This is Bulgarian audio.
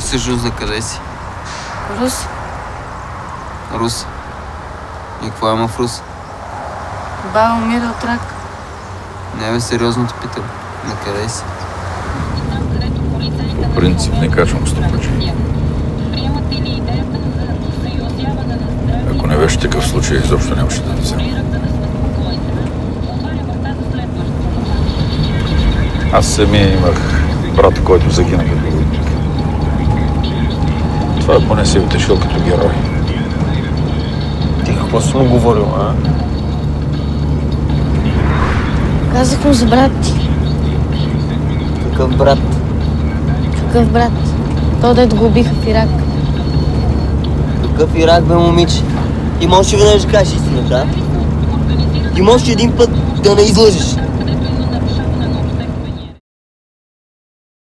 си, Жуза, къде си? Рус. Рус. И какво има в Рус? Баба умира от рак. Не бе, сериозно те питам. На къде си? По принцип не качвам стопачи. Ако не беше такъв случай, изобщо нямаше да взема. Аз самия имах брат, който загина като войник. Това поне се е утешил като герой. Ти какво си му говорил, а? Казах му за брат ти. Какъв брат? Какъв брат? То дето го убиха в Ирак. Какъв Ирак, бе, момиче? Ти можеш ли веднъж да кажеш истината, а? Ти можеш един път да не излъжеш.